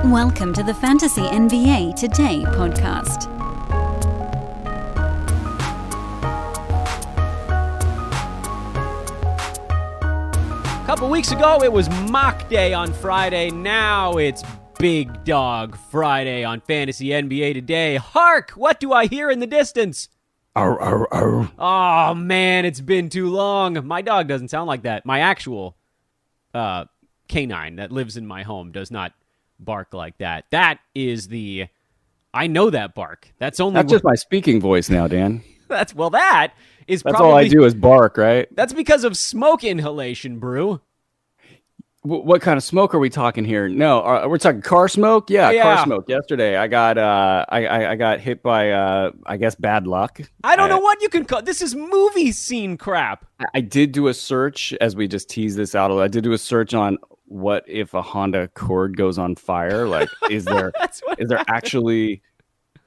Welcome to the Fantasy NBA Today podcast. A couple weeks ago, it was Mock Day on Friday. Now it's Big Dog Friday on Fantasy NBA Today. Hark! What do I hear in the distance? Arr, arr, arr. Oh, man, it's been too long. My dog doesn't sound like that. My actual canine that lives in my home does not bark like that. That is I know that bark. That's just my speaking voice now, Dan. That's all I do is bark, right? That's because of smoke inhalation, Brew. What kind of smoke are we talking here? No, we're talking car smoke. Yeah, car smoke. Yesterday, I got I got hit by I guess bad luck. I don't know what you can call this. Is movie scene crap. I did do a search as we just tease this out. I did do a search on what if a Honda Accord goes on fire. Like, is there actually,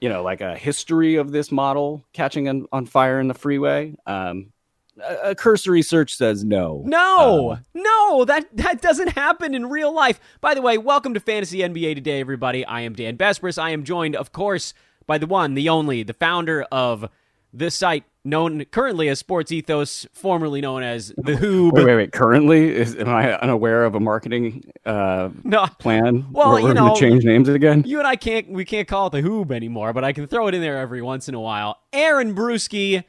like a history of this model catching on fire in the freeway? A cursory search says no. No, that doesn't happen in real life. By the way, welcome to Fantasy NBA Today, everybody. I am Dan Besbris. I am joined, of course, by the one, the only, the founder of this site known currently as Sports Ethos, formerly known as The Hoob. Wait. Currently? Am I unaware of a marketing plan? Well, we're going to change names again? You and I can't call it The Hoob anymore, but I can throw it in there every once in a while. Aaron Bruski,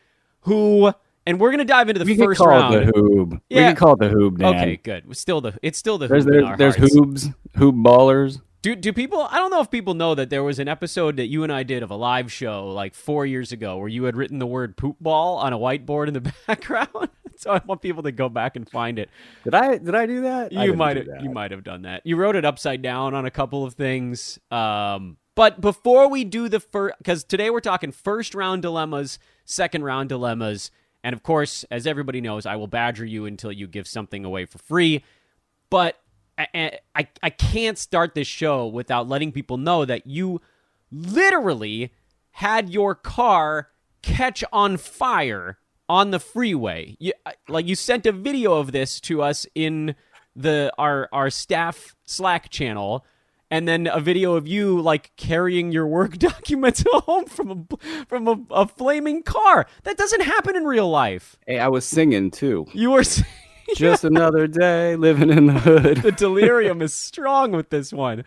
and we're going to dive into the first round. We can call it The Hoob. Yeah. We can call it The Hoob, Dan. Okay, good. It's still the Hoob in our There's hearts. Hoobs, Hoob Ballers. Do people, I don't know if people know that there was an episode that you and I did of a live show like 4 years ago where you had written the word poop ball on a whiteboard in the background. So I want people to go back and find it. Did I do that? You might have done that. You wrote it upside down on a couple of things. But before we do the first, because today we're talking first round dilemmas, second round dilemmas. And of course, as everybody knows, I will badger you until you give something away for free. But I can't start this show without letting people know that you literally had your car catch on fire on the freeway. You sent a video of this to us in our staff Slack channel, and then a video of you like carrying your work documents home from a flaming car. That doesn't happen in real life. Hey, I was singing too. You were singing. Just another day living in the hood. The delirium is strong with this one.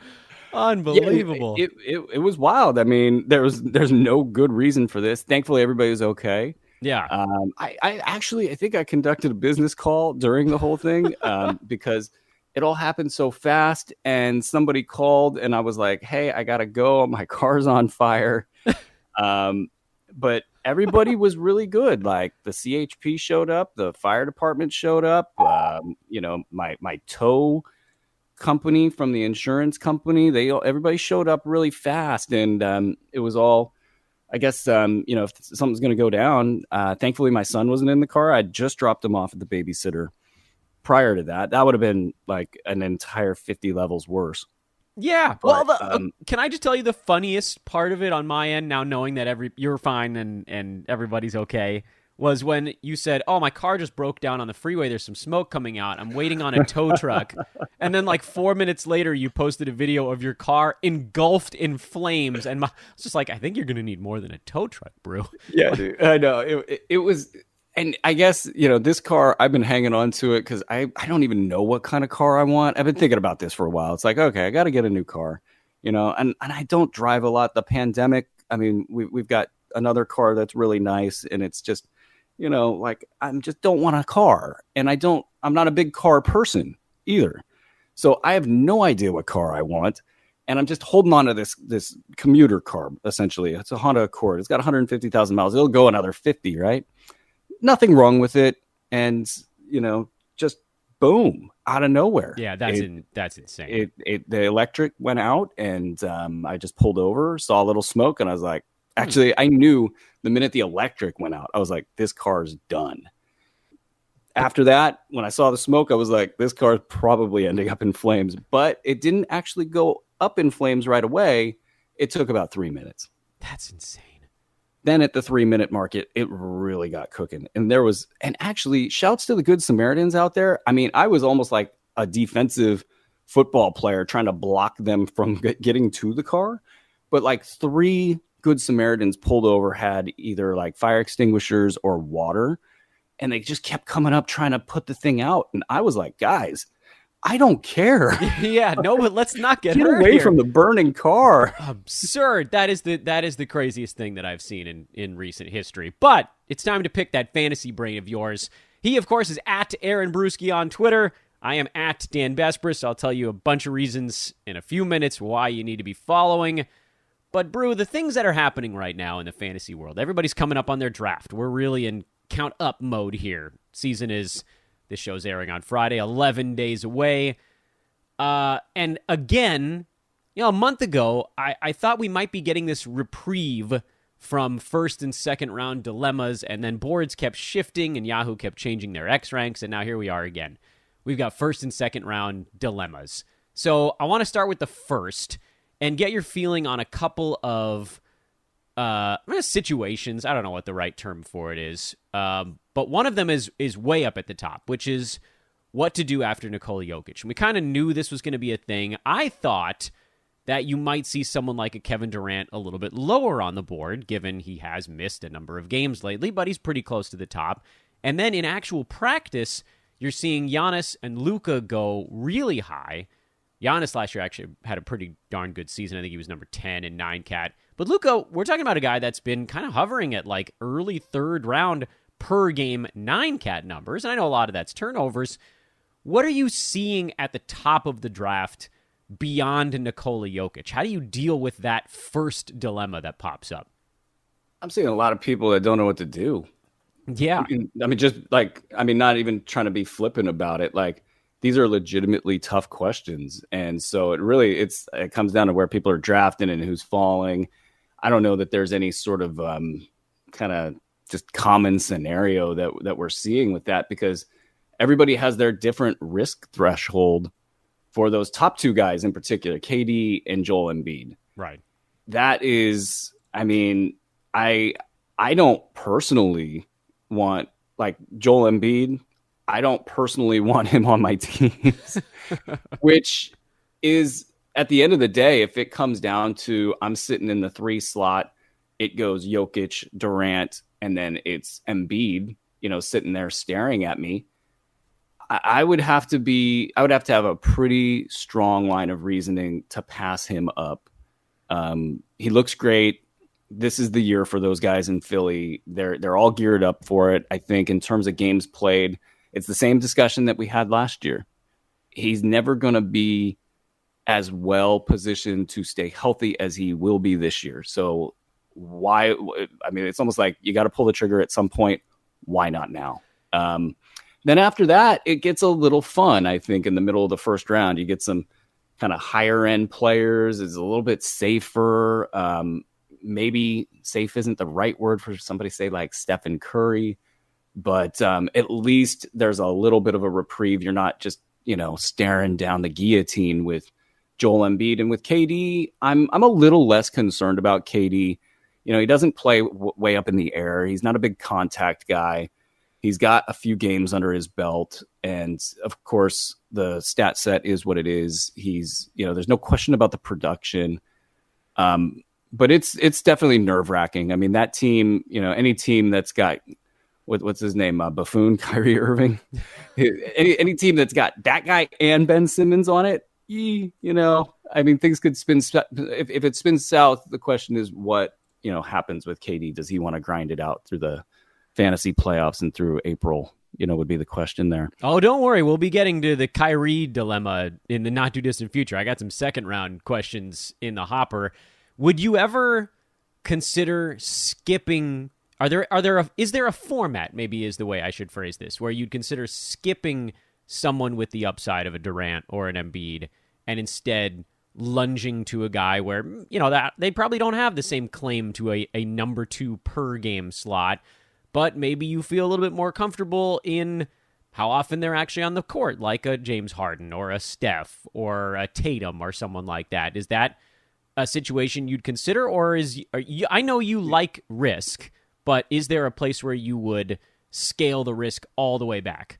Unbelievable. Yeah, it was wild. I mean, there's no good reason for this. Thankfully, everybody was okay. Yeah. I think I conducted a business call during the whole thing because it all happened so fast. And somebody called, and I was like, "Hey, I gotta go. My car's on fire." But everybody was really good. Like the CHP showed up, the fire department showed up. My tow company from the insurance company, everybody showed up really fast, and it was all, I guess, if something's going to go down. Thankfully, my son wasn't in the car. I just dropped him off at the babysitter. Prior to that would have been like an entire 50 levels worse. Yeah. But, well, can I just tell you the funniest part of it on my end, now knowing that you're fine and everybody's okay, was when you said, "Oh, my car just broke down on the freeway. There's some smoke coming out. I'm waiting on a tow truck." And then like 4 minutes later, you posted a video of your car engulfed in flames. And I was just like, I think you're going to need more than a tow truck, bro. Yeah, dude. I know. It was... And I guess, this car, I've been hanging on to it because I don't even know what kind of car I want. I've been thinking about this for a while. It's like, okay, I got to get a new car, and I don't drive a lot. The pandemic, I mean, we've got another car that's really nice, and it's just, I just don't want a car. And I'm not a big car person either. So I have no idea what car I want. And I'm just holding on to this commuter car, essentially. It's a Honda Accord. It's got 150,000 miles. It'll go another 50, right? Nothing wrong with it, and just boom, out of nowhere. Yeah, that's insane. The electric went out, and I just pulled over, saw a little smoke, and I was like, actually, I knew the minute the electric went out, I was like, this car's done. After that, when I saw the smoke, I was like, this car's probably ending up in flames. But it didn't actually go up in flames right away. It took about 3 minutes. That's insane. Then at the 3-minute mark, it really got cooking. And actually, shouts to the good Samaritans out there. I mean, I was almost like a defensive football player trying to block them from getting to the car. But like 3 Good Samaritans pulled over had either like fire extinguishers or water, and they just kept coming up trying to put the thing out. And I was like, guys, I don't care. Yeah, no, but let's not get hurt away here. from the burning car. Absurd. That is the craziest thing that I've seen in recent history. But it's time to pick that fantasy brain of yours. He, of course, is at Aaron Bruski on Twitter. I am at Dan Bespris. I'll tell you a bunch of reasons in a few minutes why you need to be following. But, Brew, the things that are happening right now in the fantasy world, everybody's coming up on their draft. We're really in count up mode here. Season is, this show's airing on Friday, 11 days away. And again, a month ago, I thought we might be getting this reprieve from first and second round dilemmas, and then boards kept shifting and Yahoo kept changing their X ranks, and now here we are again. We've got first and second round dilemmas. So I want to start with the first and get your feeling on a couple of situations. I don't know what the right term for it is, but one of them is way up at the top, which is what to do after Nikola Jokic. And we kind of knew this was going to be a thing. I thought that you might see someone like a Kevin Durant a little bit lower on the board, given he has missed a number of games lately, but he's pretty close to the top. And then in actual practice, you're seeing Giannis and Luka go really high. Giannis last year actually had a pretty darn good season. I think he was number 10 in 9-cat. But Luka, we're talking about a guy that's been kind of hovering at like early third round per game 9-cat numbers. And I know a lot of that's turnovers. What are you seeing at the top of the draft beyond Nikola Jokic? How do you deal with that first dilemma that pops up? I'm seeing a lot of people that don't know what to do. Yeah. Not even trying to be flippant about it. Like, these are legitimately tough questions. And so it comes down to where people are drafting and who's falling. I don't know that there's any sort of kind of just common scenario that we're seeing with that, because everybody has their different risk threshold for those top 2 guys in particular, KD and Joel Embiid. Right. That is, I don't personally want, like, Joel Embiid. I don't personally want him on my teams, which is, at the end of the day, if it comes down to I'm sitting in the 3 slot, it goes Jokic, Durant, and then it's Embiid, sitting there staring at me. I would have to have a pretty strong line of reasoning to pass him up. He looks great. This is the year for those guys in Philly. They're all geared up for it. I think in terms of games played, it's the same discussion that we had last year. He's never going to be as well positioned to stay healthy as he will be this year. So why? It's almost like you got to pull the trigger at some point. Why not now? Then after that, it gets a little fun. I think in the middle of the first round, you get some kind of higher end players. It's a little bit safer. Maybe safe isn't the right word for somebody, say like Stephen Curry. But at least there's a little bit of a reprieve. You're not just, staring down the guillotine with Joel Embiid. And with KD, I'm a little less concerned about KD. He doesn't play way up in the air. He's not a big contact guy. He's got a few games under his belt. And, of course, the stat set is what it is. He's, there's no question about the production. But it's definitely nerve-wracking. That team, any team that's got – what's his name? Buffoon, Kyrie Irving. Any team that's got that guy and Ben Simmons on it, things could spin. If it spins south, the question is what happens with KD. Does he want to grind it out through the fantasy playoffs and through April? Would be the question there. Oh, don't worry. We'll be getting to the Kyrie dilemma in the not too distant future. I got some second round questions in the hopper. Would you ever consider skipping? Is there a format, maybe is the way I should phrase this, where you'd consider skipping someone with the upside of a Durant or an Embiid and instead lunging to a guy where, that they probably don't have the same claim to a number 2 per game slot, but maybe you feel a little bit more comfortable in how often they're actually on the court, like a James Harden or a Steph or a Tatum or someone like that. Is that a situation you'd consider, or I know you like risk, but is there a place where you would scale the risk all the way back?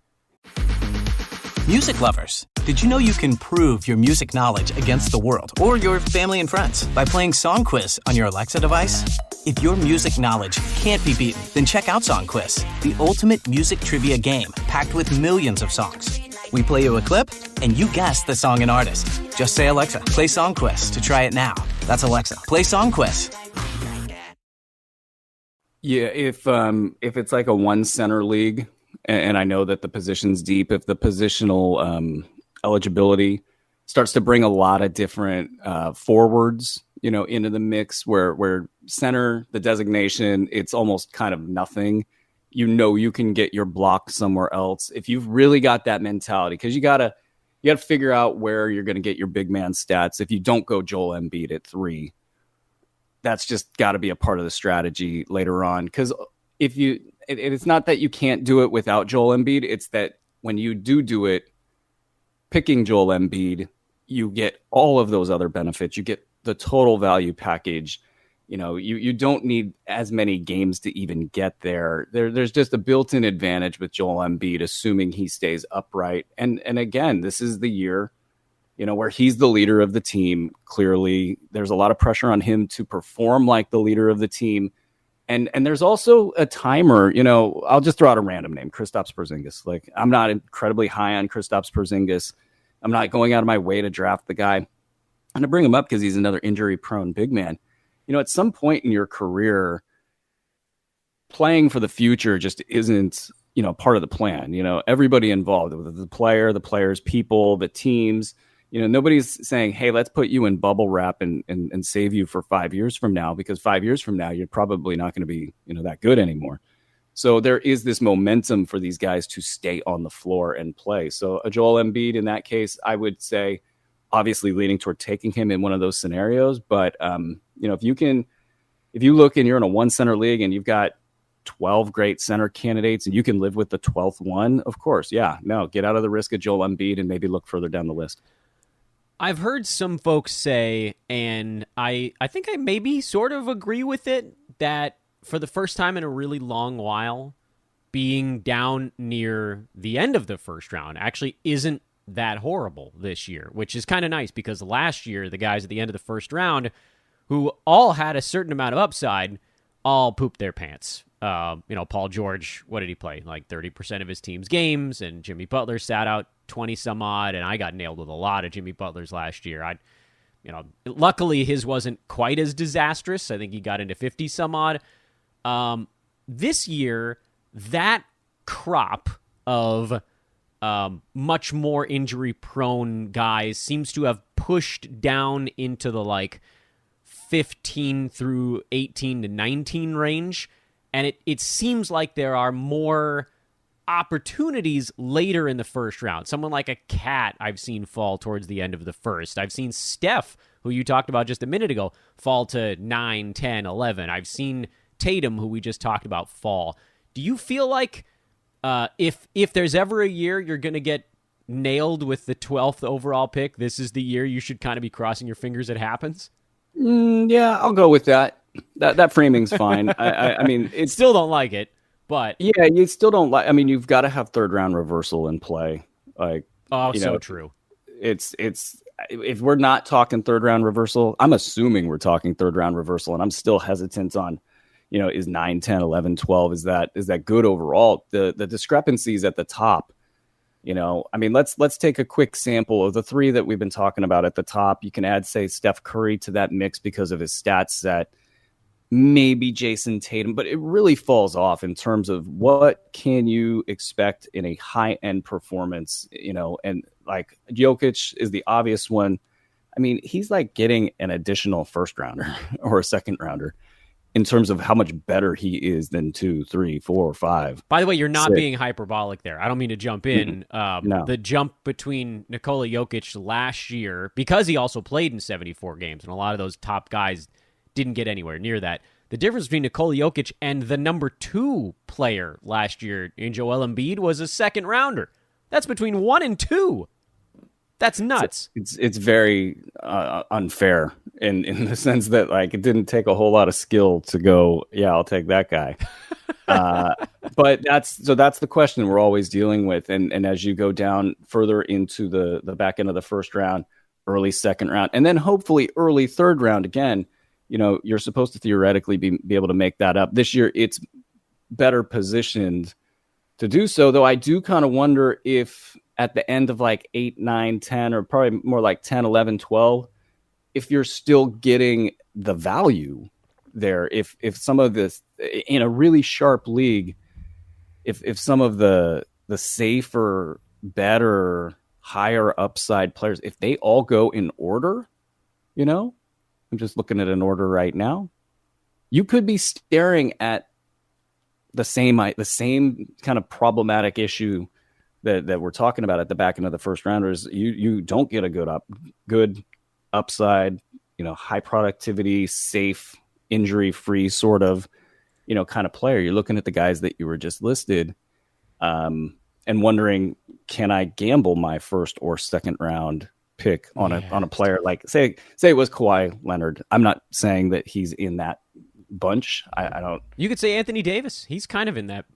Music lovers, did you know you can prove your music knowledge against the world or your family and friends by playing Song Quiz on your Alexa device? If your music knowledge can't be beaten, then check out Song Quiz, the ultimate music trivia game packed with millions of songs. We play you a clip, and you guess the song and artist. Just say, Alexa, play Song Quiz to try it now. That's Alexa, play Song Quiz. Yeah, if it's like a one center league, and I know that the position's deep, if the positional eligibility starts to bring a lot of different forwards, into the mix, where center, the designation, it's almost kind of nothing. You can get your block somewhere else if you've really got that mentality, because you gotta figure out where you're going to get your big man stats. If you don't go Joel Embiid at 3, that's just got to be a part of the strategy later on. Because it's not that you can't do it without Joel Embiid. It's that when you do it, picking Joel Embiid, you get all of those other benefits. You get the total value package. You don't need as many games to even get there. There's just a built-in advantage with Joel Embiid, assuming he stays upright. And again, this is the year, where he's the leader of the team. Clearly, there's a lot of pressure on him to perform like the leader of the team. And there's also a timer. I'll just throw out a random name, Kristaps Porzingis. Like, I'm not incredibly high on Kristaps Porzingis. I'm not going out of my way to draft the guy. I'm going to bring him up because he's another injury-prone big man. At some point in your career, playing for the future just isn't, part of the plan. Everybody involved, the player, the players, people, the teams, nobody's saying, hey, let's put you in bubble wrap and save you for 5 years from now, because 5 years from now, you're probably not going to be, that good anymore. So there is this momentum for these guys to stay on the floor and play. So a Joel Embiid in that case, I would say, obviously leaning toward taking him in one of those scenarios. But, if you look and you're in a one center league and you've got 12 great center candidates and you can live with the 12th one, of course. Yeah, no, get out of the risk of Joel Embiid and maybe look further down the list. I've heard some folks say, and I think I maybe sort of agree with it, that for the first time in a really long while, being down near the end of the first round actually isn't that horrible this year, which is kind of nice, because last year, the guys at the end of the first round, who all had a certain amount of upside, all pooped their pants. Paul George, what did he play? Like 30% of his team's games, and Jimmy Butler sat out 20 some odd, and I got nailed with a lot of Jimmy Butler's last year. Luckily his wasn't quite as disastrous. I think he got into 50 some odd. This year, that crop of much more injury-prone guys seems to have pushed down into the 15 through 18 to 19 range, and it seems like there are more opportunities later in the first round. Someone like a Cat I've seen fall towards the end of the first. I've seen Steph, who you talked about just a minute ago, fall to 9, 10, 11. I've seen Tatum, who we just talked about, fall. Do you feel like if there's ever a year you're going to get nailed with the 12th overall pick, this is the year you should kind of be crossing your fingers it happens? Yeah, I'll go with that. That framing's fine. I mean, it's still don't like it, but yeah, you still don't like. I mean, you've got to have third round reversal in play. True. It's if we're not talking third round reversal, I'm assuming we're talking third round reversal, and I'm still hesitant on, is 9, 10, 11, 12, is that good overall? The discrepancies at the top. I mean, let's take a quick sample of the 3 that we've been talking about at the top. You can add, say, Steph Curry to that mix because of his stat set, maybe Jason Tatum, but it really falls off in terms of what can you expect in a high-end performance, and like Jokic is the obvious one. I mean, he's like getting an additional first rounder or a second rounder in terms of how much better he is than 2, 3, 4, 5. By the way, you're not 6. being hyperbolic there. I don't mean to jump in. No. The jump between Nikola Jokic last year, because he also played in 74 games, and a lot of those top guys didn't get anywhere near that. The difference between Nikola Jokic and the number 2 player last year in Joel Embiid was a second rounder. That's between 1 and 2. That's nuts. It's very unfair in the sense that it didn't take a whole lot of skill to go, yeah, I'll take that guy. But that's the question we're always dealing with. And as you go down further into the back end of the first round, early second round, and then hopefully early third round again, you're supposed to theoretically be able to make that up. This year, it's better positioned to do so, though I do kind of wonder if at the end of like 8, 9, 10, or probably more like 10, 11, 12, if you're still getting the value there, if some of this in a really sharp league, if some of the safer, better, higher upside players, if they all go in order, I'm just looking at an order right now, you could be staring at the same kind of problematic issue that we're talking about at the back end of the first rounders. You don't get a good upside, high productivity, safe, injury-free sort of, kind of player. You're looking at the guys that you were just listed, and wondering, can I gamble my first or second round pick on a player like say it was Kawhi Leonard? I'm not saying that he's in that bunch. I don't. You could say Anthony Davis. He's kind of in that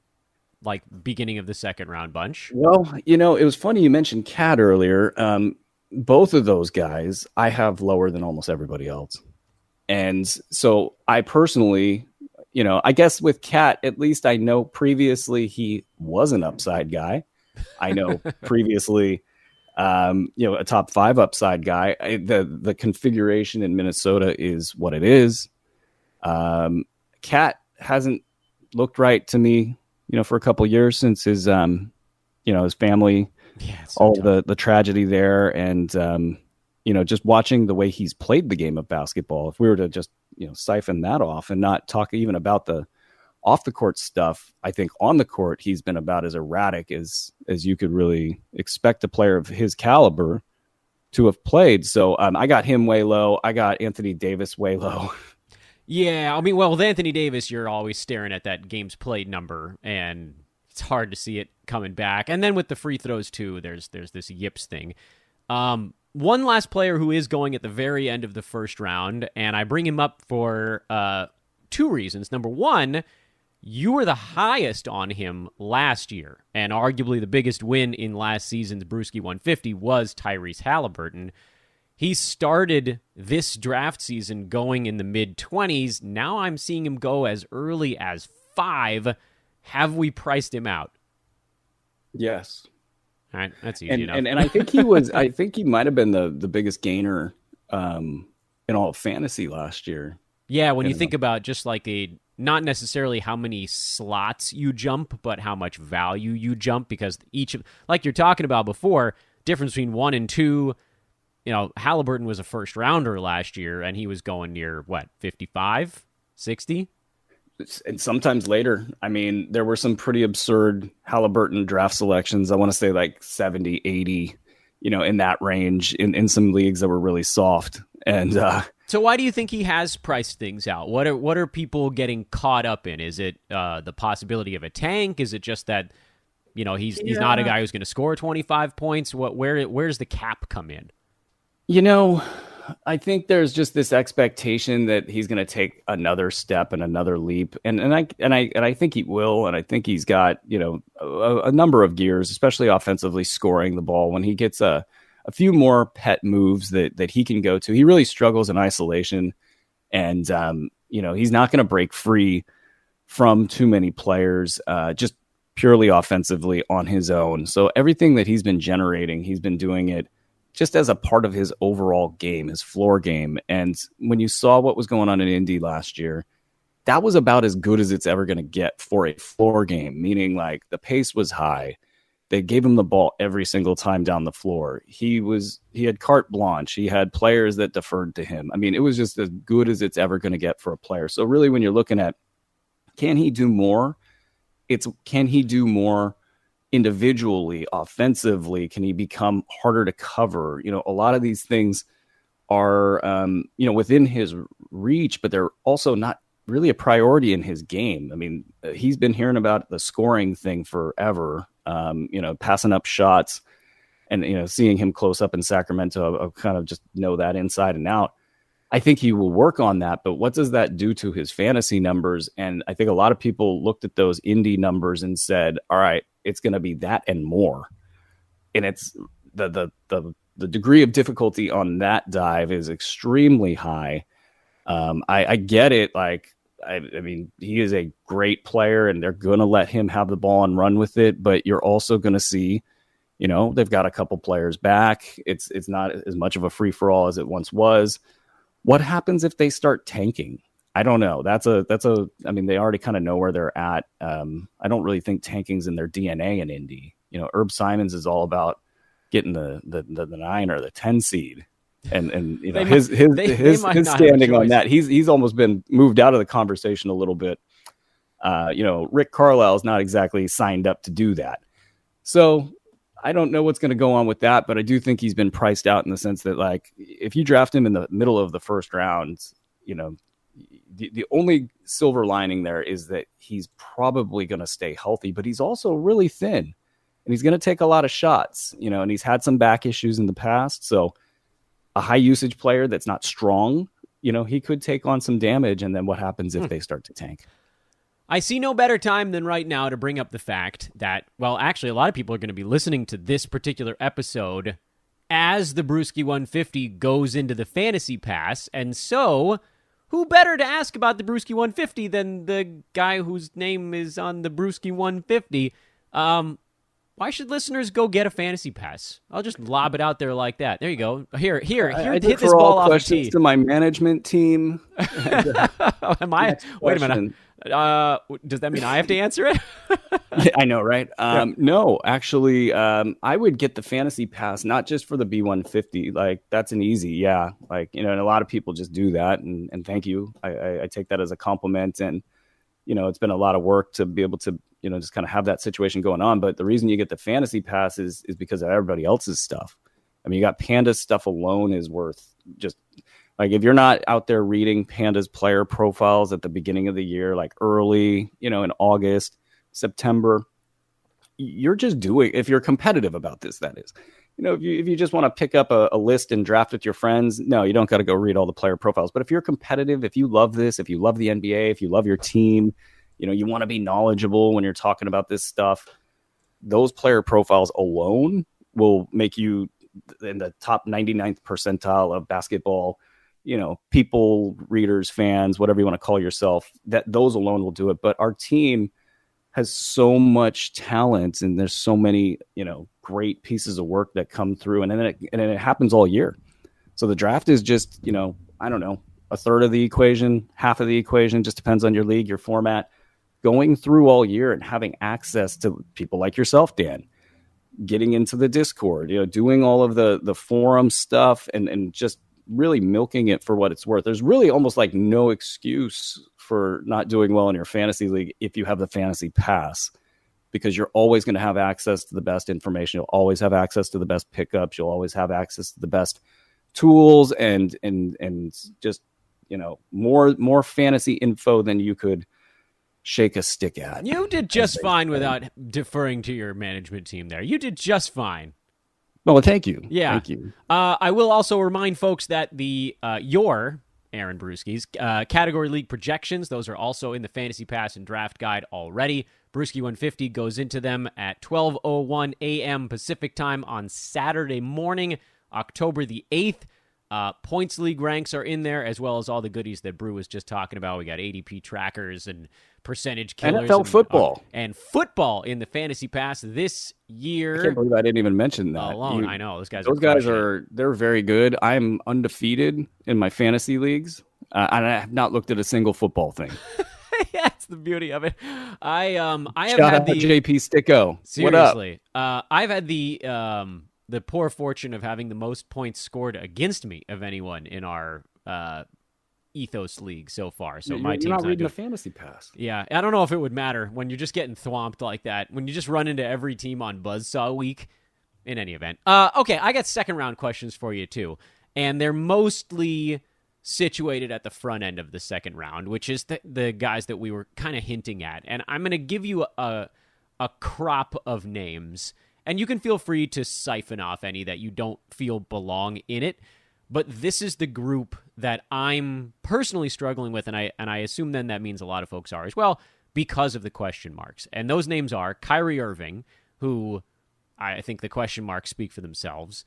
like beginning of the second round bunch. Well, it was funny you mentioned Cat earlier. Both of those guys I have lower than almost everybody else. And so I personally, I guess with Cat, at least I know previously he was an upside guy. I know previously, a top 5 upside guy. The configuration in Minnesota is what it is. Cat hasn't looked right to me, for a couple years since his, his family, all the tragedy there. And, just watching the way he's played the game of basketball, if we were to just, siphon that off and not talk even about the off the court stuff, I think on the court, he's been about as erratic as you could really expect a player of his caliber to have played. So I got him way low. I got Anthony Davis way low. Yeah, I mean, well, with Anthony Davis, you're always staring at that games played number, and it's hard to see it coming back. And then with the free throws, too, there's this yips thing. One last player who is going at the very end of the first round, and I bring him up for 2 reasons. Number one, you were the highest on him last year, and arguably the biggest win in last season's Bruski 150 was Tyrese Halliburton. He started this draft season going in the mid-20s. Now I'm seeing him go as early as 5. Have we priced him out? Yes. All right, that's easy enough. And I think he was. I think he might have been the biggest gainer in all of fantasy last year. Yeah, when you think about just like not necessarily how many slots you jump, but how much value you jump, because like you're talking about before, difference between 1 and 2. Halliburton was a first rounder last year, and he was going near, 55, 60? And sometimes later. I mean, there were some pretty absurd Halliburton draft selections. I want to say like 70, 80, in that range in some leagues that were really soft. And so why do you think he has priced things out? What are people getting caught up in? Is it the possibility of a tank? Is it just that, he's not a guy who's going to score 25 points? Where's the cap come in? I think there's just this expectation that he's going to take another step and another leap, and I think he will, and I think he's got a number of gears, especially offensively, scoring the ball. When he gets a few more pet moves that he can go to, he really struggles in isolation, and he's not going to break free from too many players, just purely offensively on his own. So everything that he's been generating, he's been doing it just as a part of his overall game, his floor game. And when you saw what was going on in Indy last year, that was about as good as it's ever going to get for a floor game, meaning like the pace was high. They gave him the ball every single time down the floor. He had carte blanche. He had players that deferred to him. I mean, it was just as good as it's ever going to get for a player. So really, when you're looking at, can he do more? Can he do more individually, offensively? Can he become harder to cover? A lot of these things are, within his reach, but they're also not really a priority in his game. I mean, he's been hearing about the scoring thing forever, passing up shots, and, seeing him close up in Sacramento, I kind of just know that inside and out. I think he will work on that, but what does that do to his fantasy numbers? And I think a lot of people looked at those indie numbers and said, all right, it's going to be that and more. And it's the degree of difficulty on that dive is extremely high. I get it. Like, I mean, he is a great player and they're going to let him have the ball and run with it. But you're also going to see, they've got a couple players back. It's not as much of a free for all as it once was. What happens if they start tanking? I don't know. I mean, they already kind of know where they're at. I don't really think tanking's in their DNA in Indy. Herb Simons is all about getting the 9 or the 10 seed. And his standing on that, he's almost been moved out of the conversation a little bit. Rick Carlisle's not exactly signed up to do that. So I don't know what's going to go on with that, but I do think he's been priced out in the sense that, like, if you draft him in the middle of the first round, the only silver lining there is that he's probably going to stay healthy, but he's also really thin and he's going to take a lot of shots, and he's had some back issues in the past. So a high usage player that's not strong, he could take on some damage. And then what happens if they start to tank? I see no better time than right now to bring up the fact that, well, actually, a lot of people are going to be listening to this particular episode as the Bruski 150 goes into the Fantasy Pass. And so, who better to ask about the Bruski 150 than the guy whose name is on the Bruski 150? Why should listeners go get a Fantasy Pass? I'll just lob it out there like that. There you go. Here, hit this ball off the tee. To my management team. Am I? Wait a minute. Does that mean I have to answer it? Yeah, I know, right? No, actually, I would get the Fantasy Pass, not just for the B150. Like, that's an easy, yeah. Like, and a lot of people just do that, and thank you. I take that as a compliment, and, it's been a lot of work to be able to, just kind of have that situation going on. But the reason you get the Fantasy Pass is because of everybody else's stuff. I mean, you got Panda's stuff alone is worth just... Like, if you're not out there reading Panda's player profiles at the beginning of the year, like early, in August, September, you're just doing, if you're competitive about this, that is, if you just want to pick up a list and draft with your friends, no, you don't got to go read all the player profiles. But if you're competitive, if you love this, if you love the NBA, if you love your team, you want to be knowledgeable when you're talking about this stuff, those player profiles alone will make you in the top 99th percentile of basketball, people, readers, fans, whatever you want to call yourself, that those alone will do it. But our team has so much talent and there's so many, great pieces of work that come through, and then it happens all year. So the draft is just, I don't know, a third of the equation, half of the equation, just depends on your league, your format, going through all year and having access to people like yourself, Dan, getting into the Discord, doing all of the forum stuff and just really milking it for what it's worth. There's really almost like no excuse for not doing well in your fantasy league if you have the Fantasy Pass, because you're always going to have access to the best information. You'll always have access to the best pickups. You'll always have access to the best tools and just, more fantasy info than you could shake a stick at. You did just fine without deferring to your management team there. You did just fine. Well, thank you. Yeah. Thank you. I will also remind folks that your Aaron Bruski's category league projections, those are also in the Fantasy Pass and Draft Guide already. Bruski 150 goes into them at 12:01 a.m. Pacific time on Saturday morning, October the 8th. Points league ranks are in there, as well as all the goodies that Brew was just talking about. We got ADP trackers and percentage killers. NFL football. And football in the Fantasy Pass this year. I can't believe I didn't even mention that. Alone, I know. Those guys they're very good. I'm undefeated in my fantasy leagues, and I have not looked at a single football thing. Yeah, that's the beauty of it. I have Shout had out to JP Sticko. Seriously. What up? I've had the poor fortune of having the most points scored against me of anyone in our Ethos League so far. So my team's not reading the Fantasy Pass. Yeah, I don't know if it would matter when you're just getting thwomped like that, when you just run into every team on Buzzsaw Week. In any event. Okay, I got second round questions for you too. And they're mostly situated at the front end of the second round, which is the guys that we were kind of hinting at. And I'm going to give you a crop of names, and you can feel free to siphon off any that you don't feel belong in it. But this is the group that I'm personally struggling with, and I assume then that means a lot of folks are as well, because of the question marks. And those names are Kyrie Irving, who I think the question marks speak for themselves.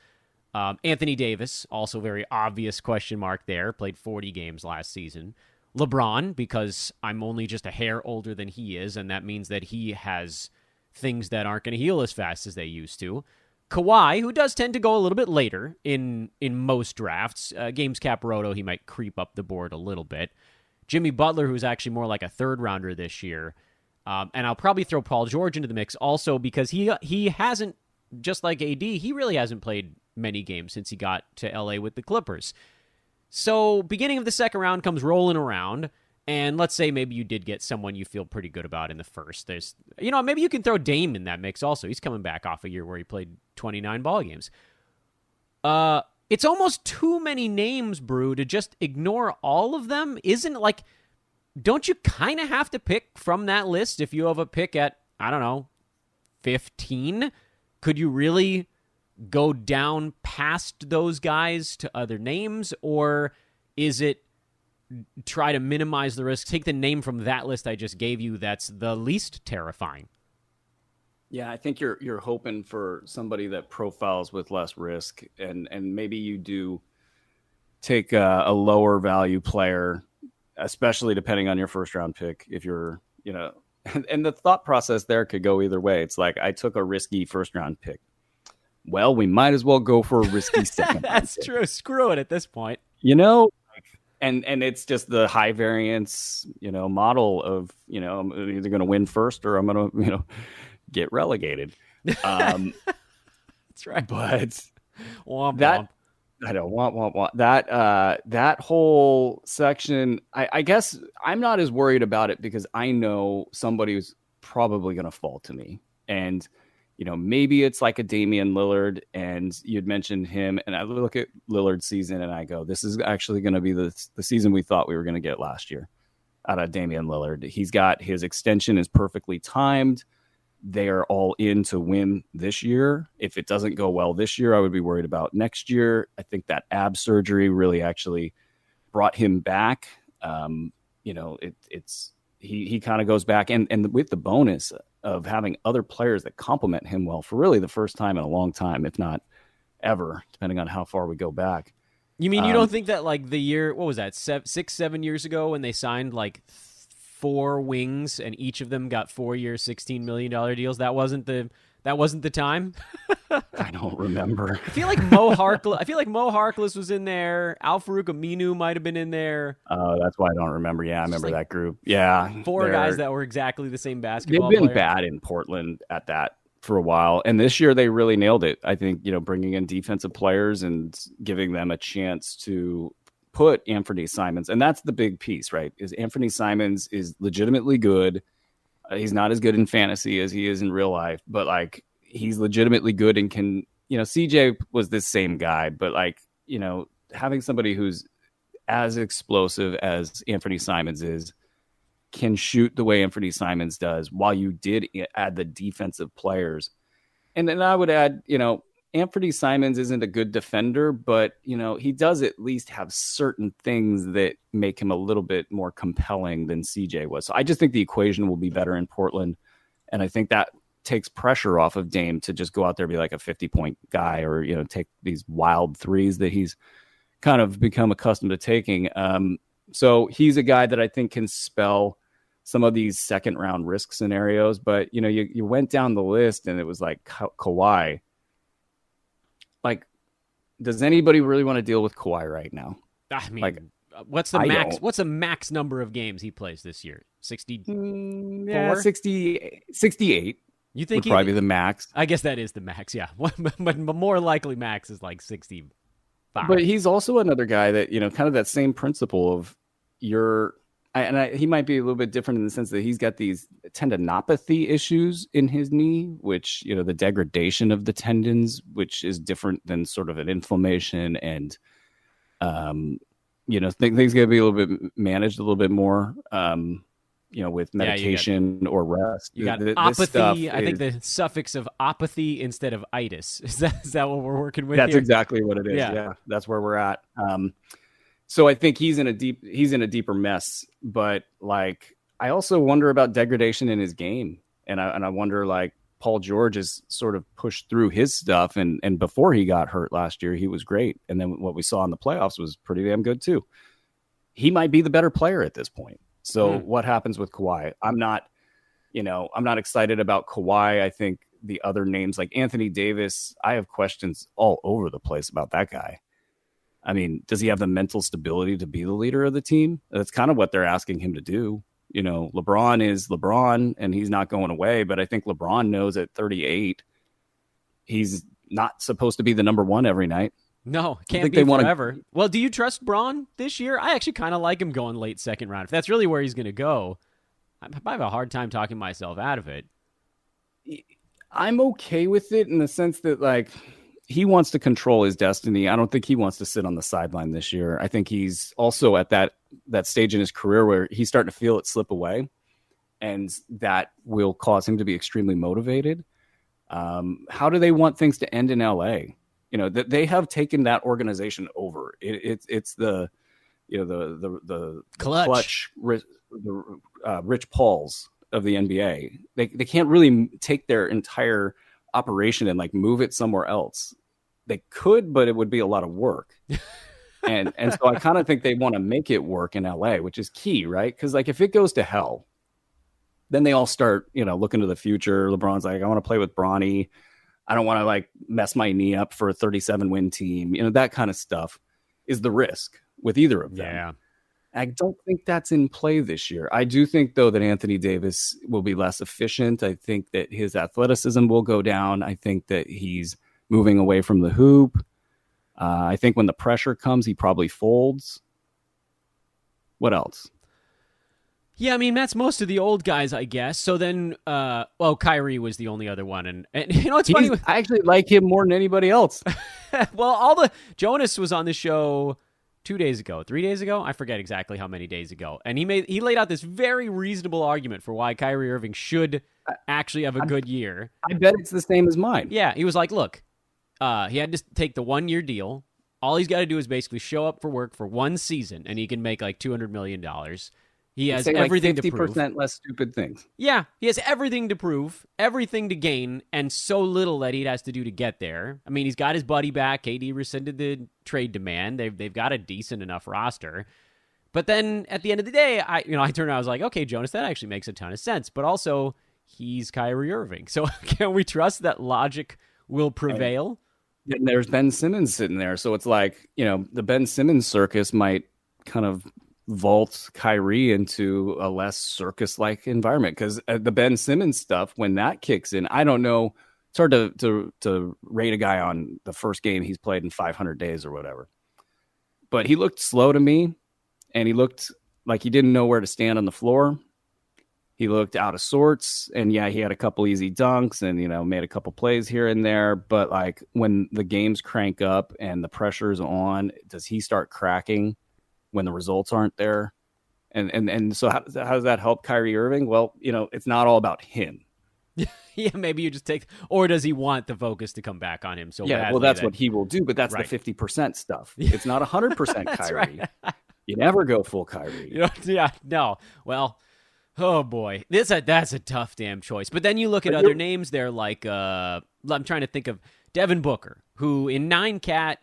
Anthony Davis, also very obvious question mark there, played 40 games last season. LeBron, because I'm only just a hair older than he is, and that means that he has things that aren't going to heal as fast as they used to. Kawhi, who does tend to go a little bit later in most drafts. Games Cap Roto, he might creep up the board a little bit. Jimmy Butler, who's actually more like a third-rounder this year. And I'll probably throw Paul George into the mix also because he hasn't, just like AD, he really hasn't played many games since he got to LA with the Clippers. So beginning of the second round comes rolling around, and let's say maybe you did get someone you feel pretty good about in the first. There's, maybe you can throw Dame in that mix also. He's coming back off a year where he played 29 ball games. It's almost too many names, Brew, to just ignore all of them. Isn't it like, don't you kind of have to pick from that list if you have a pick at, 15? Could you really go down past those guys to other names, or is it try to minimize the risk, take the name from that list I just gave you that's the least terrifying? Yeah, I think you're hoping for somebody that profiles with less risk, and maybe you do take a lower value player, especially depending on your first round pick. If you're, and the thought process there could go either way. It's like, I took a risky first round pick. Well, we might as well go for a risky second. That's true. Screw it at this point. And it's just the high variance, model of, I'm either going to win first or I'm going to, get relegated. That's right. But womp, that, womp. I don't want that whole section. I guess I'm not as worried about it because I know somebody who's probably going to fall to me. And maybe it's like a Damian Lillard, and you'd mentioned him, and I look at Lillard's season and I go, this is actually going to be the season we thought we were going to get last year out of Damian Lillard. He's got his extension is perfectly timed. They are all in to win this year. If it doesn't go well this year, I would be worried about next year. I think that ab surgery really actually brought him back. He kind of goes back, and with the bonus of having other players that complement him well for really the first time in a long time, if not ever, depending on how far we go back. You mean you don't think that like the year, what was that, 6-7 years ago when they signed like 4 wings and each of them got 4-year, $16 million deals? That wasn't the time. I don't remember. I feel like Mo Harkless was in there. Al-Farouq Aminu might have been in there. Oh, that's why I don't remember. Yeah, I remember that group. Yeah, 4 guys that were exactly the same basketball They've been player. bad in Portland at that for a while, and this year they really nailed it. I think bringing in defensive players and giving them a chance to put Anthony Simons, and that's the big piece, right? Is Anthony Simons is legitimately good. He's not as good in fantasy as he is in real life, but like he's legitimately good and can, CJ was this same guy, but like, having somebody who's as explosive as Anthony Simons is, can shoot the way Anthony Simons does, while you did add the defensive players. And then I would add, Anthony Simons isn't a good defender, but, he does at least have certain things that make him a little bit more compelling than CJ was. So I just think the equation will be better in Portland. And I think that takes pressure off of Dame to just go out there and be like a 50-point guy, or, take these wild threes that he's kind of become accustomed to taking. So he's a guy that I think can spell some of these second round risk scenarios. But, you went down the list and it was like Kawhi. Like, does anybody really want to deal with Kawhi right now? I mean, like, what's the max? What's the max number of games he plays this year? 64? Yeah, 68. You think would probably be the max? I guess that is the max, yeah. But more likely max is like 65. But he's also another guy that, kind of that same principle of he might be a little bit different in the sense that he's got these tendinopathy issues in his knee, which, the degradation of the tendons, which is different than sort of an inflammation, and, things got to be a little bit managed a little bit more. with medication or rest. You got This apathy. stuff I think the suffix of apathy instead of itis. Is that what we're working with? That's here? exactly what it is. Yeah, that's where we're at. So I think he's in a deeper mess. But like, I also wonder about degradation in his game, and I wonder, like, Paul George has sort of pushed through his stuff, and before he got hurt last year, he was great, and then what we saw in the playoffs was pretty damn good too. He might be the better player at this point. So what happens with Kawhi? I'm not excited about Kawhi. I think the other names like Anthony Davis, I have questions all over the place about that guy. I mean, does he have the mental stability to be the leader of the team? That's kind of what they're asking him to do. LeBron is LeBron, and he's not going away. But I think LeBron knows at 38, he's not supposed to be the number one every night. No, can't be forever. Well, do you trust Braun this year? I actually kind of like him going late second round. If that's really where he's going to go, I have a hard time talking myself out of it. I'm okay with it in the sense that, like, he wants to control his destiny. I don't think he wants to sit on the sideline this year. I think he's also at that stage in his career where he's starting to feel it slip away, and that will cause him to be extremely motivated. How do they want things to end in LA? That they have taken that organization over. It's the clutch, Rich Pauls of the NBA. They can't really take their entire operation and like move it somewhere else. They could, but it would be a lot of work. and so I kind of think they want to make it work in LA, which is key, right? Because like if it goes to hell, then they all start looking to the future. LeBron's like, I want to play with Bronny. I don't want to like mess my knee up for a 37 win team. That kind of stuff is the risk with either of them. Yeah. I don't think that's in play this year. I do think, though, that Anthony Davis will be less efficient. I think that his athleticism will go down. I think that he's moving away from the hoop. I think when the pressure comes, he probably folds. What else? Yeah, I mean, that's most of the old guys, I guess. So then, Kyrie was the only other one. And it's funny. I actually like him more than anybody else. Well, Jonas was on the show 3 days ago. I forget exactly how many days ago. And he laid out this very reasonable argument for why Kyrie Irving should actually have a good year. I bet it's the same as mine. Yeah, he was like, look, he had to take the 1 year deal. All he's got to do is basically show up for work for one season, and he can make like $200 million. He has everything to prove. 50% less stupid things. Yeah, he has everything to prove, everything to gain, and so little that he has to do to get there. I mean, he's got his buddy back. KD rescinded the trade demand. They've got a decent enough roster. But then at the end of the day, I turned around, I was like, okay, Jonas, that actually makes a ton of sense. But also, he's Kyrie Irving. So can we trust that logic will prevail? And there's Ben Simmons sitting there. So it's like, the Ben Simmons circus might kind of vault Kyrie into a less circus-like environment, because the Ben Simmons stuff, when that kicks in, I don't know. It's hard to rate a guy on the first game he's played in 500 days or whatever. But he looked slow to me, and he looked like he didn't know where to stand on the floor. He looked out of sorts, and yeah, he had a couple easy dunks and made a couple plays here and there. But like when the games crank up and the pressure's on, does he start cracking when the results aren't there? And so how does that help Kyrie Irving? Well, it's not all about him. Yeah, maybe you just or does he want the focus to come back on him? So yeah, well, that's what he will do, but that's right. The 50% stuff. It's not 100% Kyrie. Right. You never go full Kyrie. Yeah, no. Well, oh boy, that's a tough damn choice. But then you look at other names there, like I'm trying to think of Devin Booker, who in 9-cat,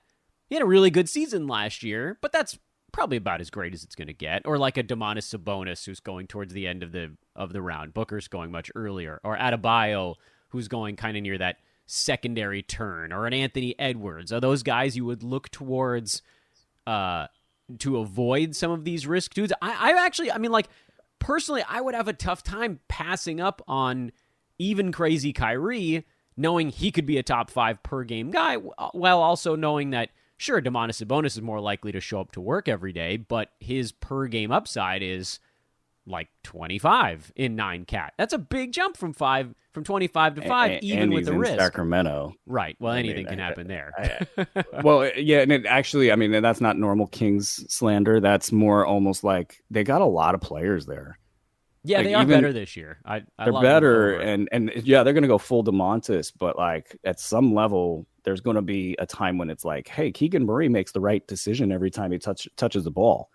he had a really good season last year, but that's probably about as great as it's going to get. Or like a Domantas Sabonis, who's going towards the end of the round. Booker's going much earlier. Or Adebayo, who's going kind of near that secondary turn. Or an Anthony Edwards. Are those guys you would look towards to avoid some of these risk dudes? Personally, I would have a tough time passing up on even crazy Kyrie, knowing he could be a top 5 per game guy, while also knowing that, sure, Domantas Sabonis is more likely to show up to work every day, but his per game upside is like 25 in 9-cat. That's a big jump from 25 to 5, even with the risk. Sacramento. Right. Well, anything can happen there. Well, yeah, and that's not normal Kings slander. That's more almost like they got a lot of players there. Yeah, Like, they are better this year. I they're love better, them and yeah, they're going to go full DeMontis, but like at some level, there's going to be a time when it's like, hey, Keegan Murray makes the right decision every time he touches the ball.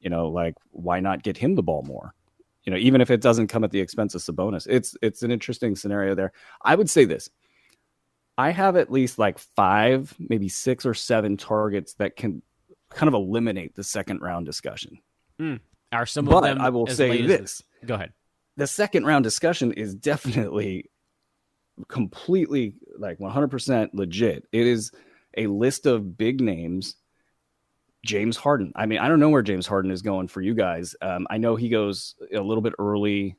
Like why not get him the ball more? Even if it doesn't come at the expense of Sabonis. It's an interesting scenario there. I would say this. I have at least like 5, maybe 6 or 7 targets that can kind of eliminate the second round discussion. Are some but of them I will as say late this. Go ahead. The second round discussion is definitely completely like 100% legit. It is a list of big names. James Harden. I mean, I don't know where James Harden is going for you guys. I know he goes a little bit early,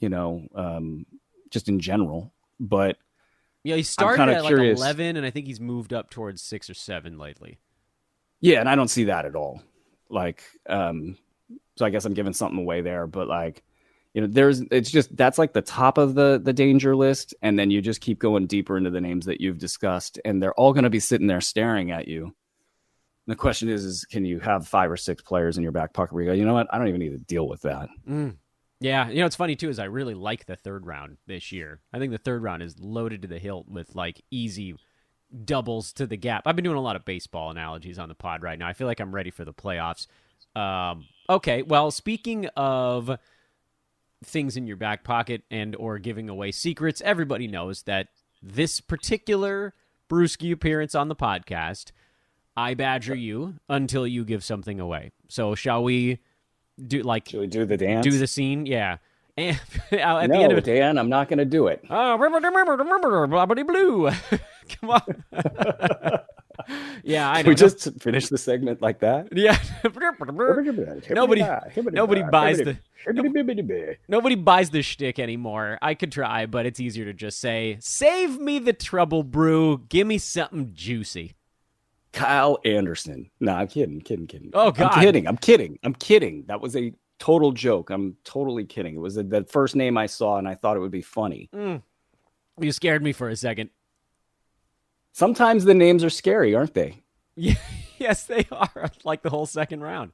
just in general, but yeah, he started at curious. like 11, and I think he's moved up towards 6 or 7 lately. Yeah, and I don't see that at all. Like, so I guess I'm giving something away there, but like, that's like the top of the danger list, and then you just keep going deeper into the names that you've discussed, and they're all going to be sitting there staring at you. And the question is can you have 5 or 6 players in your back pocket where you go, you know what, I don't even need to deal with that. Yeah, it's funny too is I really like the third round this year. I think the third round is loaded to the hilt with like easy doubles to the gap. I've been doing a lot of baseball analogies on the pod right now. I feel like I'm ready for the playoffs. Okay, well, speaking of things in your back pocket and or giving away secrets, everybody knows that this particular Bruski appearance on the podcast, I badger you until you give something away. So shall we do the dance? Do the scene? Yeah. And at no, the end of it, Dan, I'm not going to do it. Remember, blue. Come on. Yeah, I know. We just finished the segment like that. Yeah. Nobody buys the shtick anymore. I could try, but it's easier to just say, "Save me the trouble, brew. Give me something juicy." Kyle Anderson. No, I'm kidding. Oh God, I'm kidding. That was a total joke. I'm totally kidding. It was the first name I saw, and I thought it would be funny. You scared me for a second. Sometimes the names are scary, aren't they? Yes, they are. Like the whole second round.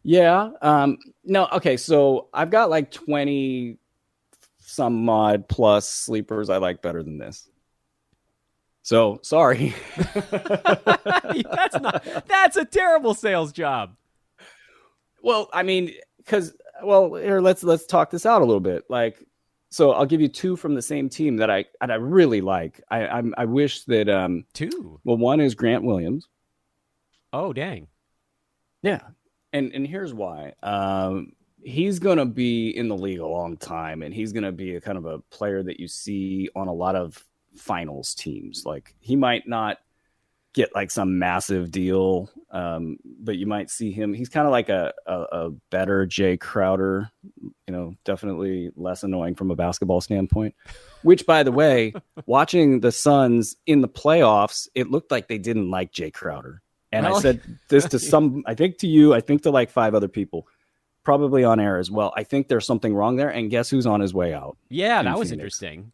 Yeah. No. Okay. So I've got like 20 some odd plus sleepers I like better than this. So sorry. That's a terrible sales job. Well, I mean, here, let's talk this out a little bit. Like, so I'll give you 2 from the same team that I really like. I wish that 2. Well, one is Grant Williams. Oh, dang. Yeah. And here's why. He's going to be in the league a long time, and he's going to be a kind of a player that you see on a lot of finals teams. Like, he might not get like some massive deal, but you might see him. He's kind of like a better Jay Crowder, definitely less annoying from a basketball standpoint, which, by the way, watching the Suns in the playoffs, it looked like they didn't like Jay Crowder. And I said this to I think to you, I think to like 5 other people, probably on air as well. I think there's something wrong there. And guess who's on his way out? Yeah, that was interesting.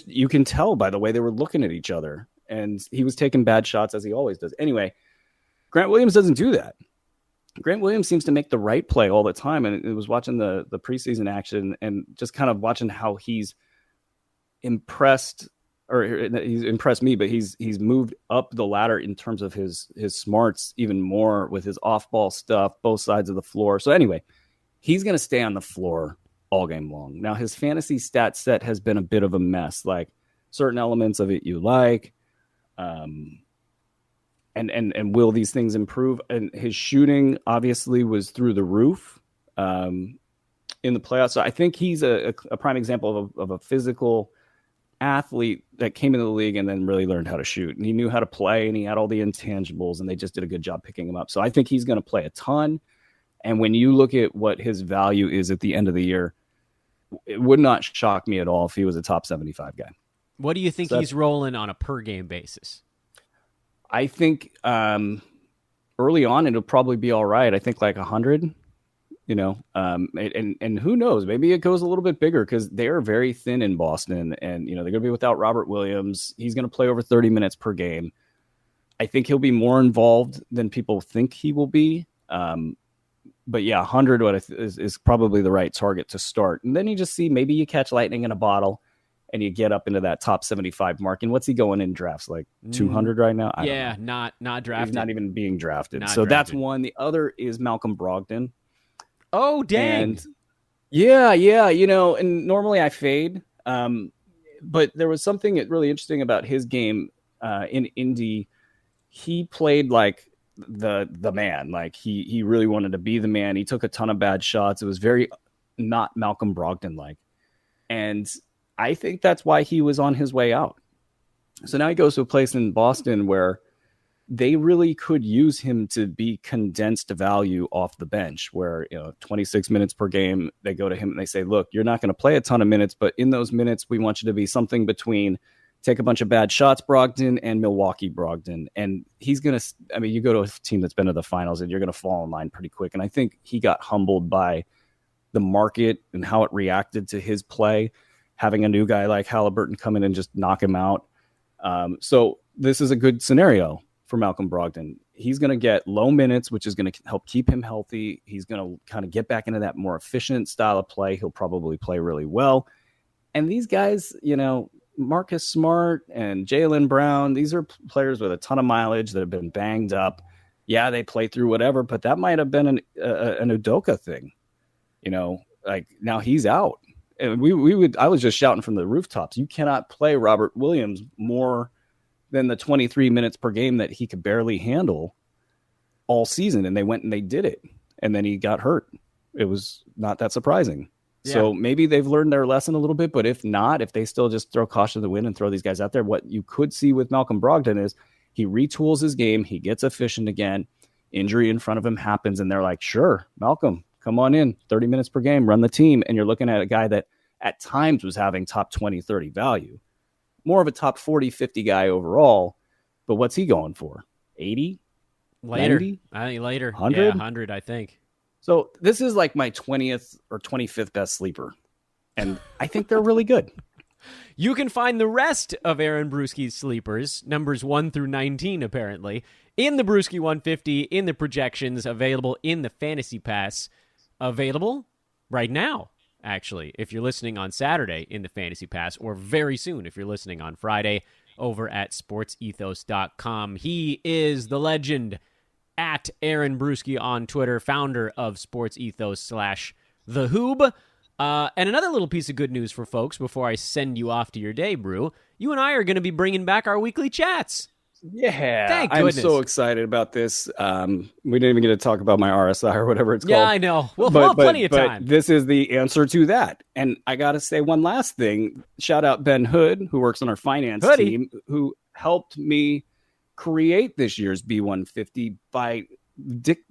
You can tell by the way they were looking at each other. And he was taking bad shots, as he always does. Anyway, Grant Williams doesn't do that. Grant Williams seems to make the right play all the time. And it was watching the preseason action and just kind of watching how he's impressed, or he's impressed me, but he's moved up the ladder in terms of his smarts even more with his off-ball stuff, both sides of the floor. So anyway, he's going to stay on the floor all game long. Now, his fantasy stat set has been a bit of a mess. Like, certain elements of it you like. And will these things improve? And his shooting obviously was through the roof in the playoffs. So I think he's a prime example of a physical athlete that came into the league and then really learned how to shoot. And he knew how to play, and he had all the intangibles, and they just did a good job picking him up. So I think he's going to play a ton. And when you look at what his value is at the end of the year, it would not shock me at all if he was a top 75 guy. What do you think he's rolling on a per game basis? I think early on it'll probably be all right. I think like 100, and who knows? Maybe it goes a little bit bigger because they are very thin in Boston, and they're going to be without Robert Williams. He's going to play over 30 minutes per game. I think he'll be more involved than people think he will be. yeah, 100 is probably the right target to start. And then you just see, maybe you catch lightning in a bottle and you get up into that top 75 mark. And what's he going in drafts? Like 200 right now? I don't know. Not drafted. He's not even being drafted. Not so drafted. That's one. The other is Malcolm Brogdon. Oh, dang. And yeah. And normally I fade. But there was something really interesting about his game in Indy. He played like the man. Like he really wanted to be the man. He took a ton of bad shots. It was very not Malcolm Brogdon like. And I think that's why he was on his way out. So now he goes to a place in Boston where they really could use him to be condensed value off the bench, where 26 minutes per game, they go to him and they say, look, you're not going to play a ton of minutes, but in those minutes, we want you to be something between take a bunch of bad shots Brogdon and Milwaukee Brogdon. And he's going to, you go to a team that's been to the finals and you're going to fall in line pretty quick. And I think he got humbled by the market and how it reacted to his play, having a new guy like Halliburton come in and just knock him out. So this is a good scenario for Malcolm Brogdon. He's going to get low minutes, which is going to help keep him healthy. He's going to kind of get back into that more efficient style of play. He'll probably play really well. And these guys, Marcus Smart and Jaylen Brown, these are players with a ton of mileage that have been banged up. Yeah, they play through whatever, but that might have been an Udoka thing. Like now he's out. And I was just shouting from the rooftops, you cannot play Robert Williams more than the 23 minutes per game that he could barely handle all season. And they went and they did it. And then he got hurt. It was not that surprising. Yeah. So maybe they've learned their lesson a little bit, but if not, if they still just throw caution to the wind and throw these guys out there, what you could see with Malcolm Brogdon is he retools his game. He gets efficient again. Injury in front of him happens. And they're like, sure, Malcolm, come on in, 30 minutes per game, run the team. And you're looking at a guy that at times was having top 20, 30 value. More of a top 40, 50 guy overall. But what's he going for? 80? Later. 90? I think later. 100? Yeah, 100, I think. So this is like my 20th or 25th best sleeper. And I think they're really good. You can find the rest of Aaron Bruski's sleepers, numbers 1 through 19 apparently, in the Bruski 150, in the projections, available in the Fantasy Pass. Available right now, actually, if you're listening on Saturday in the Fantasy Pass, or very soon if you're listening on Friday over at sportsethos.com. He is the legend at Aaron Bruski on Twitter, founder of SportsEthos /The Hoob. And another little piece of good news for folks before I send you off to your day, Brew. You and I are going to be bringing back our weekly chats. Yeah, thank goodness. I'm so excited about this. We didn't even get to talk about my RSI or whatever it's called. Yeah, I know. We'll have plenty of time. This is the answer to that. And I got to say one last thing. Shout out Ben Hood, who works on our finance team, who helped me create this year's B150 by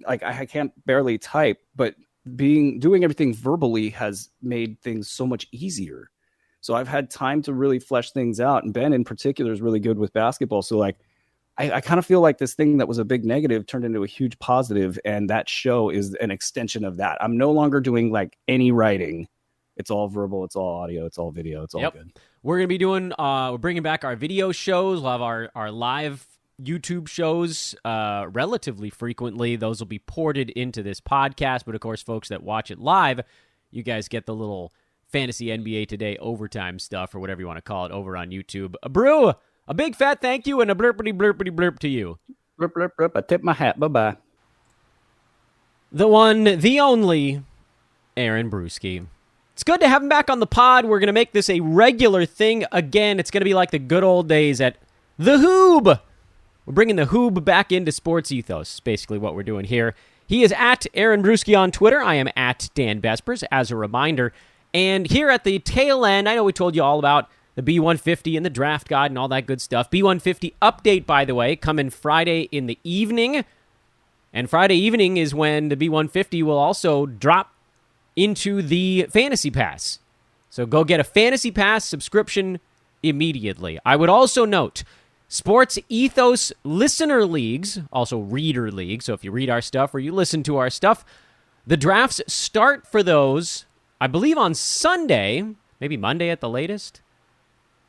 I can't barely type, but doing everything verbally has made things so much easier. So I've had time to really flesh things out. And Ben in particular is really good with basketball. So I kind of feel like this thing that was a big negative turned into a huge positive, and that show is an extension of that. I'm no longer doing any writing. It's all verbal, it's all audio, it's all video, it's all good. We're going to be doing, we're bringing back our video shows. We'll have our live YouTube shows relatively frequently. Those will be ported into this podcast, but of course, folks that watch it live, you guys get the little Fantasy NBA Today overtime stuff, or whatever you want to call it, over on YouTube. Brew, a big fat thank you and a blurpity blurpity blurp to you. Blurp, blurp, blurp. I tip my hat. Bye-bye. The one, the only, Aaron Bruski. It's good to have him back on the pod. We're going to make this a regular thing again. It's going to be like the good old days at The Hoob. We're bringing The Hoob back into Sports Ethos, is basically what we're doing here. He is at Aaron Bruski on Twitter. I am at Dan Vespers, as a reminder. And here at the tail end, I know we told you all about the B150 and the draft guide and all that good stuff. B150 update, by the way, coming Friday in the evening. And Friday evening is when the B150 will also drop into the Fantasy Pass. So go get a Fantasy Pass subscription immediately. I would also note, Sports Ethos Listener Leagues, also Reader League, so if you read our stuff or you listen to our stuff, the drafts start for those, I believe, on Sunday, maybe Monday at the latest.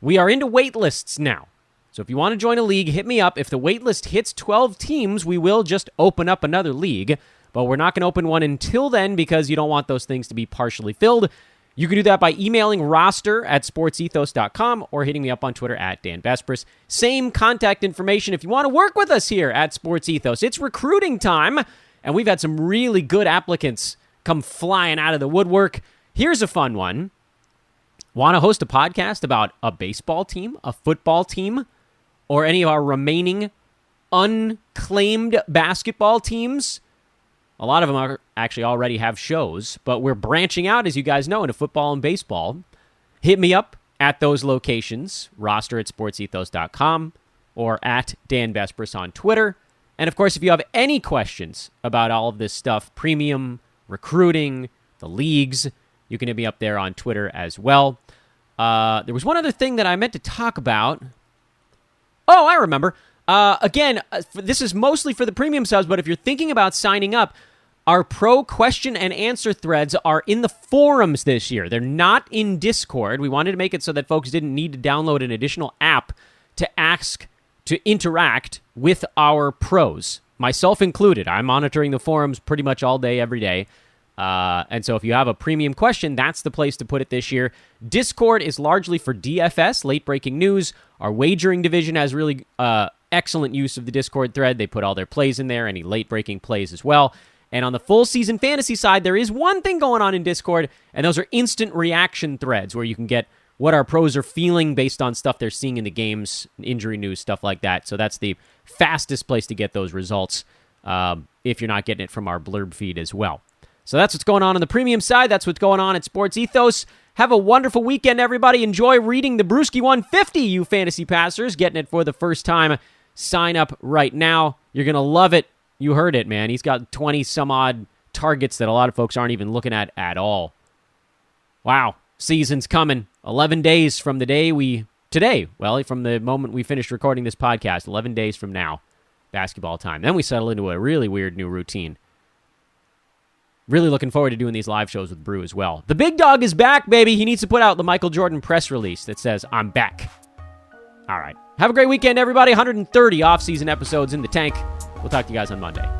We are into wait lists now. So if you want to join a league, hit me up. If the wait list hits 12 teams, we will just open up another league. but we're not going to open one until then because you don't want those things to be partially filled. You can do that by emailing roster@sportsethos.com or hitting me up on Twitter @DanVesperis. Same contact information if you want to work with us here at Sports Ethos. It's recruiting time, and we've had some really good applicants come flying out of the woodwork. Here's a fun one. Want to host a podcast about a baseball team, a football team, or any of our remaining unclaimed basketball teams? A lot of them are actually already have shows, but we're branching out, as you guys know, into football and baseball. Hit me up at those locations, roster@sportsethos.com or @DanVesperis on Twitter. And, of course, if you have any questions about all of this stuff, premium, recruiting, the leagues, you can hit me up there on Twitter as well. There was one other thing that I meant to talk about. Oh, I remember. Again, this is mostly for the premium subs, but if you're thinking about signing up, our pro question and answer threads are in the forums this year. They're not in Discord. We wanted to make it so that folks didn't need to download an additional app to interact with our pros, myself included. I'm monitoring the forums pretty much all day, every day. And so if you have a premium question, that's the place to put it this year. Discord is largely for DFS, late-breaking news. Our wagering division has really excellent use of the Discord thread. They put all their plays in there, any late-breaking plays as well. And on the full-season fantasy side, there is one thing going on in Discord, and those are instant reaction threads where you can get what our pros are feeling based on stuff they're seeing in the games, injury news, stuff like that. So that's the fastest place to get those results if you're not getting it from our blurb feed as well. So that's what's going on the premium side. That's what's going on at Sports Ethos. Have a wonderful weekend, everybody. Enjoy reading the Bruski 150, you fantasy passers. Getting it for the first time. Sign up right now. You're going to love it. You heard it, man. He's got 20-some-odd targets that a lot of folks aren't even looking at all. Wow. Season's coming. 11 days from the day from the moment we finished recording this podcast, 11 days from now, basketball time. Then we settle into a really weird new routine. Really looking forward to doing these live shows with Brew as well. The big dog is back, baby. He needs to put out the Michael Jordan press release that says, I'm back. All right. Have a great weekend, everybody. 130 off-season episodes in the tank. We'll talk to you guys on Monday.